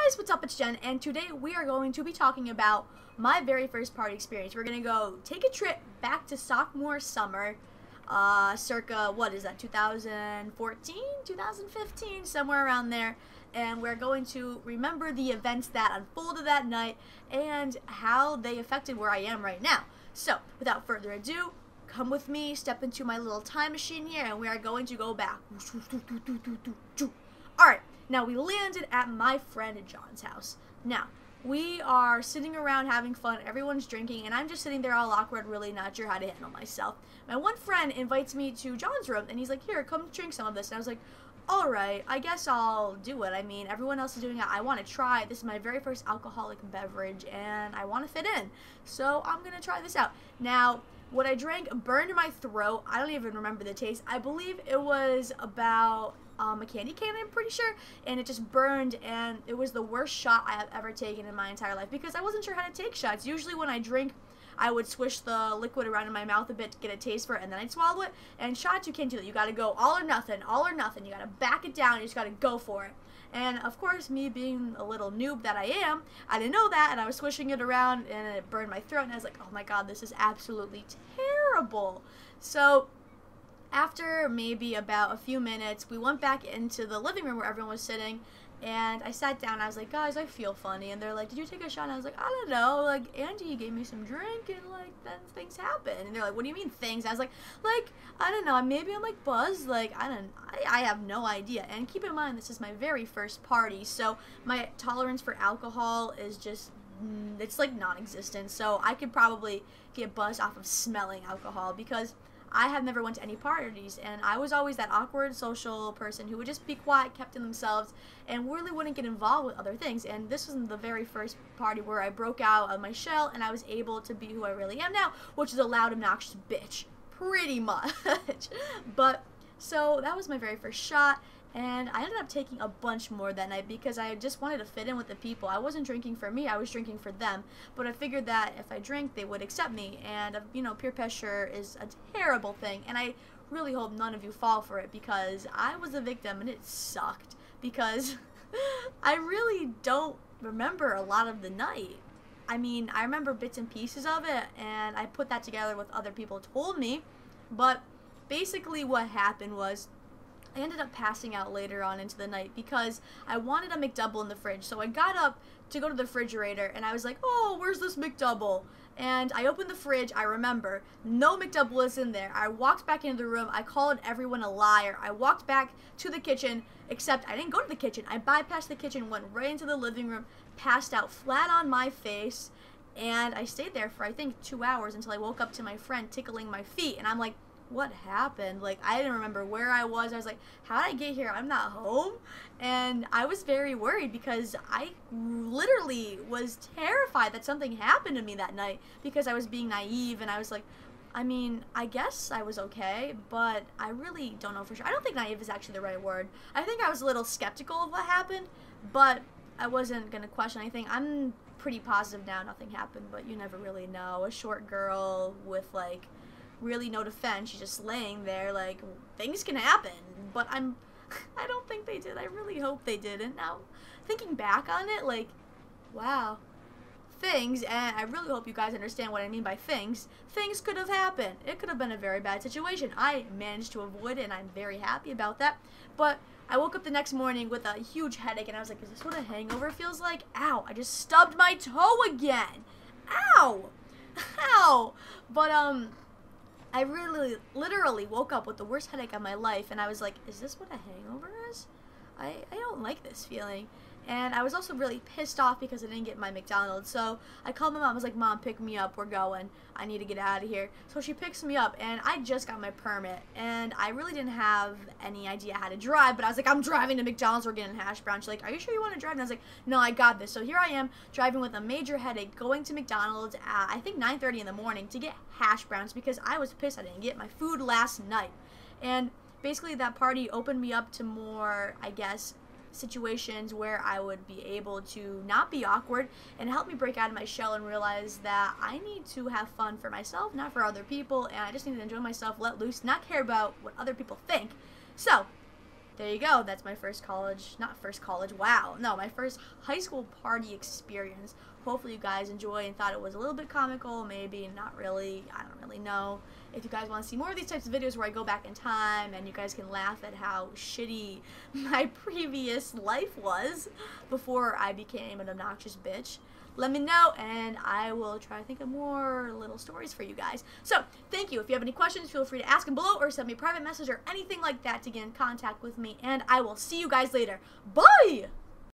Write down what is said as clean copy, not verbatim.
guys, what's up? It's Jen, and today we are going to be talking about my very first party experience. We're gonna go take a trip back to sophomore summer, circa, what is that, 2014, 2015, somewhere around there, and we're going to remember the events that unfolded that night and how they affected where I am right now. So, without further ado, come with me, step into my little time machine here, and we are going to go back. Alright. Now, we landed at my friend John's house. Now, we are sitting around having fun, everyone's drinking, and I'm just sitting there all awkward, really not sure how to handle myself. My one friend invites me to John's room, and he's like, here, come drink some of this. And I was like, alright, I guess I'll do it. I mean, everyone else is doing it. I want to try. This is my very first alcoholic beverage, and I want to fit in. So, I'm going to try this out. Now, what I drank burned my throat. I don't even remember the taste. I believe it was about a candy cane, I'm pretty sure, and it just burned, and it was the worst shot I have ever taken in my entire life because I wasn't sure how to take shots. Usually when I drink, I would swish the liquid around in my mouth a bit to get a taste for it, and then I'd swallow it. And shots, you can't do that. You gotta go all or nothing, all or nothing. You gotta back it down, you just gotta go for it. And of course, me being a little noob that I am, I didn't know that, and I was swishing it around, and it burned my throat, and I was like, oh my god, this is absolutely terrible. So, after maybe about a few minutes, we went back into the living room where everyone was sitting, and I sat down, and I was like, guys, I feel funny, and they're like, did you take a shot? And I was like, I don't know, like, Andy gave me some drink, and, like, then things happen, and they're like, what do you mean, things? I was like, I don't know, maybe I'm, like, buzzed, like, I have no idea, and keep in mind, this is my very first party, so my tolerance for alcohol is just, it's, like, non-existent, so I could probably get buzzed off of smelling alcohol, because I have never went to any parties, and I was always that awkward social person who would just be quiet, kept to themselves, and really wouldn't get involved with other things. And this was the very first party where I broke out of my shell, and I was able to be who I really am now, which is a loud, obnoxious bitch, pretty much. But, so, that was my very first shot, and I ended up taking a bunch more that night because I just wanted to fit in with the people. I wasn't drinking for me, I was drinking for them. But I figured that if I drank, they would accept me. And, you know, peer pressure is a terrible thing. And I really hope none of you fall for it because I was a victim and it sucked. Because I really don't remember a lot of the night. I mean, I remember bits and pieces of it, and I put that together with other people told me. But basically what happened was, I ended up passing out later on into the night because I wanted a McDouble in the fridge. So I got up to go to the refrigerator and I was like, oh, where's this McDouble? And I opened the fridge, I remember, no McDouble was in there. I walked back into the room, I called everyone a liar. I walked back to the kitchen, except I didn't go to the kitchen. I bypassed the kitchen, went right into the living room, passed out flat on my face, and I stayed there for I think 2 hours until I woke up to my friend tickling my feet. And I'm like, what happened? Like, I didn't remember where I was. I was like, how did I get here? I'm not home. And I was very worried because I literally was terrified that something happened to me that night because I was being naive, and I was like, I mean, I guess I was okay, but I really don't know for sure. I don't think naive is actually the right word. I think I was a little skeptical of what happened, but I wasn't going to question anything. I'm pretty positive now nothing happened, but you never really know. A short girl with, like, really no defense, she's just laying there, like, things can happen, but I don't think they did. I really hope they didn't. Now, thinking back on it, like, wow, things, and I really hope you guys understand what I mean by things could have happened. It could have been a very bad situation. I managed to avoid it, and I'm very happy about that, but I woke up the next morning with a huge headache, and I was like, is this what a hangover feels like? Ow, I just stubbed my toe again. Ow. Ow. But, I really, literally woke up with the worst headache of my life, and I was like, is this what a hangover is? I don't like this feeling. And I was also really pissed off because I didn't get my McDonald's. So I called my mom. I was like, Mom, pick me up. We're going. I need to get out of here. So she picks me up, and I just got my permit. And I really didn't have any idea how to drive, but I was like, I'm driving to McDonald's. We're getting hash brown. She's like, are you sure you want to drive? And I was like, no, I got this. So here I am driving with a major headache, going to McDonald's at, I think, 9:30 in the morning to get hash browns because I was pissed I didn't get my food last night. And basically that party opened me up to more, I guess, situations where I would be able to not be awkward and help me break out of my shell and realize that I need to have fun for myself, not for other people, and I just need to enjoy myself, let loose, not care about what other people think. So, there you go. That's my first college, not first college, wow. No, my first high school party experience. Hopefully you guys enjoy and thought it was a little bit comical, maybe not really, I don't really know. If you guys want to see more of these types of videos where I go back in time and you guys can laugh at how shitty my previous life was before I became an obnoxious bitch, let me know and I will try to think of more little stories for you guys. So, thank you. If you have any questions, feel free to ask them below or send me a private message or anything like that to get in contact with me, and I will see you guys later. Bye!